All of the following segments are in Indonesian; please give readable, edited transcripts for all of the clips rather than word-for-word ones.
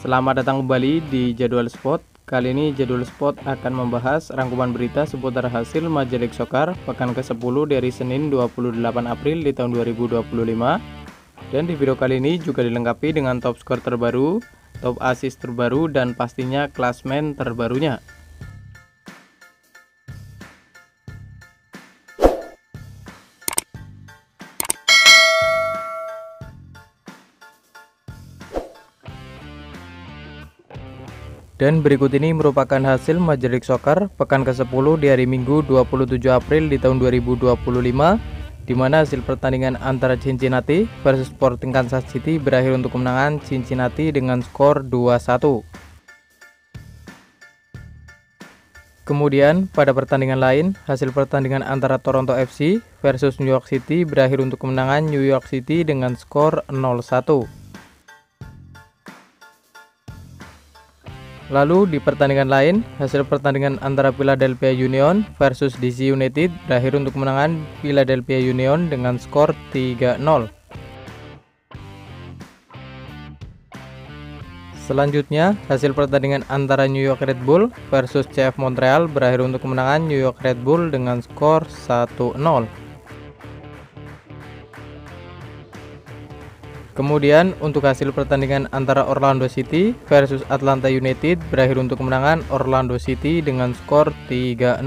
Selamat datang kembali di Jadwal Sport. Kali ini Jadwal Sport akan membahas rangkuman berita seputar hasil Major League Soccer pekan ke-10 dari Senin 28 April di tahun 2025. Dan di video kali ini juga dilengkapi dengan top skor terbaru, top assist terbaru, dan pastinya klasmen terbarunya. Dan berikut ini merupakan hasil Major League Soccer pekan ke-10 di hari Minggu 27 April di tahun 2025, di mana hasil pertandingan antara Cincinnati versus Sporting Kansas City berakhir untuk kemenangan Cincinnati dengan skor 2-1. Kemudian pada pertandingan lain, hasil pertandingan antara Toronto FC versus New York City berakhir untuk kemenangan New York City dengan skor 0-1. Lalu di pertandingan lain, hasil pertandingan antara Philadelphia Union versus DC United berakhir untuk kemenangan Philadelphia Union dengan skor 3-0. Selanjutnya, hasil pertandingan antara New York Red Bull versus CF Montreal berakhir untuk kemenangan New York Red Bull dengan skor 1-0. Kemudian untuk hasil pertandingan antara Orlando City versus Atlanta United berakhir untuk kemenangan Orlando City dengan skor 3-0.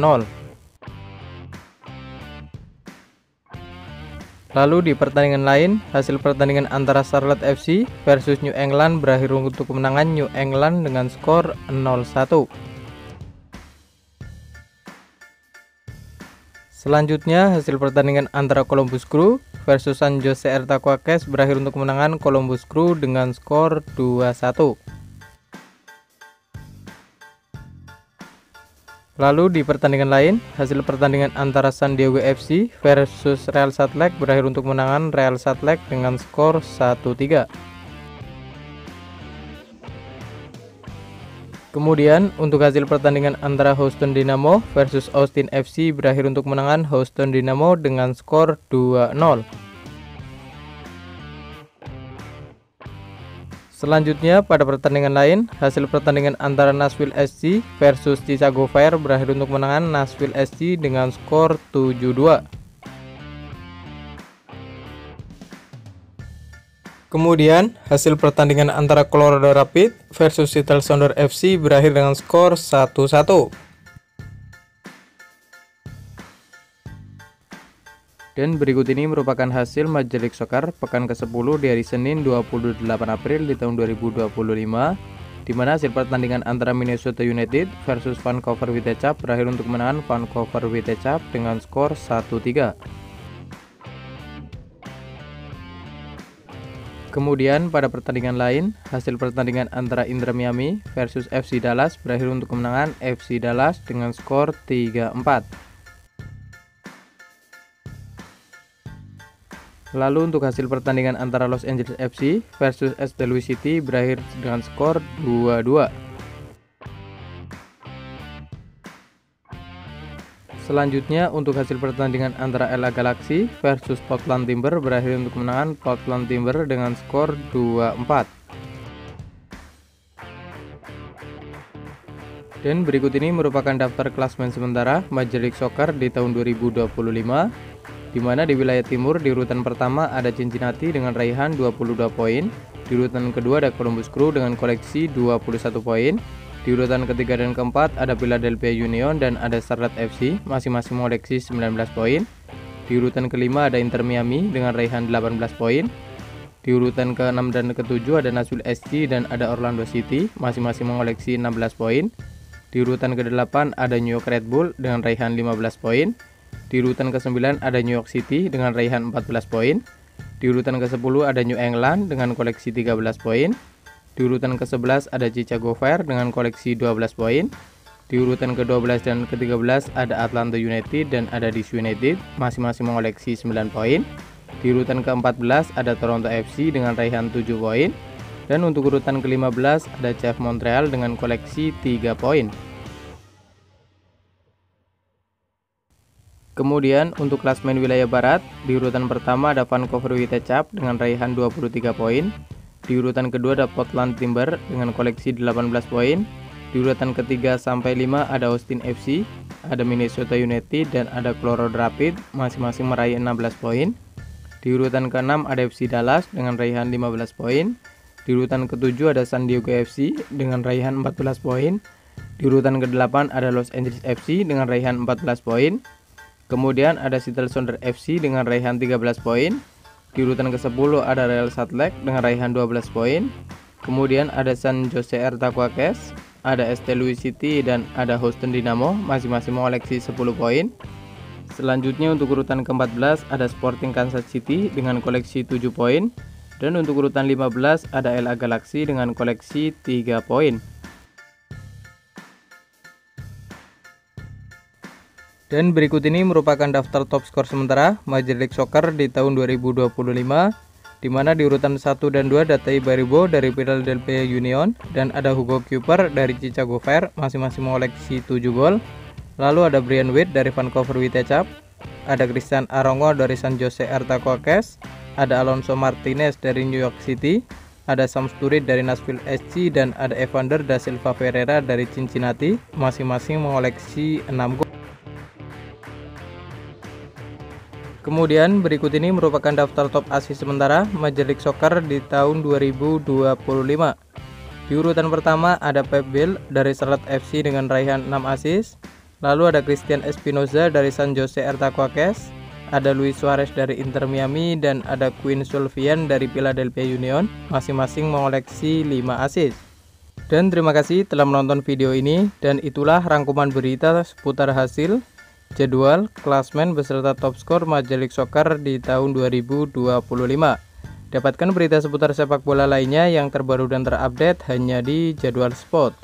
Lalu di pertandingan lain, hasil pertandingan antara Charlotte FC versus New England berakhir untuk kemenangan New England dengan skor 0-1. Selanjutnya, hasil pertandingan antara Columbus Crew versus San Jose Earthquakes berakhir untuk kemenangan Columbus Crew dengan skor 2-1. Lalu di pertandingan lain, hasil pertandingan antara San Diego FC versus Real Salt Lake berakhir untuk kemenangan Real Salt Lake dengan skor 1-3. Kemudian untuk hasil pertandingan antara Houston Dynamo versus Austin FC berakhir untuk kemenangan Houston Dynamo dengan skor 2-0. Selanjutnya pada pertandingan lain, hasil pertandingan antara Nashville SC versus Chicago Fire berakhir untuk kemenangan Nashville SC dengan skor 7-2. Kemudian, hasil pertandingan antara Colorado Rapids versus Seattle Sounders FC berakhir dengan skor 1-1. Dan berikut ini merupakan hasil Major League Soccer pekan ke-10 di hari Senin 28 April di tahun 2025, di mana hasil pertandingan antara Minnesota United versus Vancouver Whitecaps berakhir untuk kemenangan Vancouver Whitecaps dengan skor 1-3. Kemudian pada pertandingan lain, hasil pertandingan antara Inter Miami versus FC Dallas berakhir untuk kemenangan FC Dallas dengan skor 3-4. Lalu untuk hasil pertandingan antara Los Angeles FC versus St. Louis City berakhir dengan skor 2-2. Selanjutnya untuk hasil pertandingan antara LA Galaxy versus Portland Timber berakhir untuk kemenangan Portland Timber dengan skor 2-4. Dan berikut ini merupakan daftar klasmen sementara Major League Soccer di tahun 2025, di mana di wilayah timur di urutan pertama ada Cincinnati dengan raihan 22 poin, di urutan kedua ada Columbus Crew dengan koleksi 21 poin. Di urutan ketiga dan keempat ada Philadelphia Union dan ada Charlotte FC, masing-masing mengoleksi 19 poin. Di urutan kelima ada Inter Miami dengan raihan 18 poin. Di urutan ke-6 dan ke-7 ada Nashville SC dan ada Orlando City, masing-masing mengoleksi 16 poin. Di urutan ke-8 ada New York Red Bull dengan raihan 15 poin. Di urutan ke-9 ada New York City dengan raihan 14 poin. Di urutan ke-10 ada New England dengan koleksi 13 poin. Di urutan ke-11 ada Chicago Fire dengan koleksi 12 poin. Di urutan ke-12 dan ke-13 ada Atlanta United dan ada DC United, masing-masing mengoleksi 9 poin. Di urutan ke-14 ada Toronto FC dengan raihan 7 poin. Dan untuk urutan ke-15 ada CF Montreal dengan koleksi 3 poin. Kemudian untuk klasmen wilayah barat, di urutan pertama ada Vancouver Whitecaps dengan raihan 23 poin. Di urutan kedua ada Portland Timber dengan koleksi 18 poin. Di urutan ketiga sampai 5 ada Austin FC, ada Minnesota United, dan ada Colorado Rapids, masing-masing meraih 16 poin. Di urutan ke-6 ada FC Dallas dengan raihan 15 poin. Di urutan ke-7 ada San Diego FC dengan raihan 14 poin. Di urutan ke-8 ada Los Angeles FC dengan raihan 14 poin. Kemudian ada Seattle Sounders FC dengan raihan 13 poin. Di urutan ke-10 ada Real Salt Lake dengan raihan 12 poin. Kemudian ada San Jose Earthquakes, ada ST Louis City, dan ada Houston Dynamo, masing-masing mengoleksi 10 poin. Selanjutnya untuk urutan ke-14 ada Sporting Kansas City dengan koleksi 7 poin. Dan untuk urutan 15 ada LA Galaxy dengan koleksi 3 poin. Dan berikut ini merupakan daftar top skor sementara Major League Soccer di tahun 2025, di mana di urutan 1 dan 2 ada Tay Baribo dari Philadelphia Union dan ada Hugo Cooper dari Chicago Fire, masing-masing mengoleksi 7 gol. Lalu ada Brian Witt dari Vancouver Whitecaps, ada Christian Arongo dari San Jose Earthquakes, ada Alonso Martinez dari New York City, ada Sam Sturridge dari Nashville SC, dan ada Evander da Silva Ferreira dari Cincinnati, masing-masing mengoleksi 6 gol. Kemudian berikut ini merupakan daftar top assist sementara Major League Soccer di tahun 2025. Di urutan pertama ada Pep Biel dari Charlotte FC dengan raihan 6 assist. Lalu ada Christian Espinoza dari San Jose Earthquakes, ada Luis Suarez dari Inter Miami, dan ada Quinn Sullivan dari Philadelphia Union, masing-masing mengoleksi 5 assist. Dan terima kasih telah menonton video ini, dan itulah rangkuman berita seputar hasil, jadwal, klasmen beserta top skor Major League Soccer di tahun 2025. Dapatkan berita seputar sepak bola lainnya yang terbaru dan terupdate hanya di Jadwal Sport.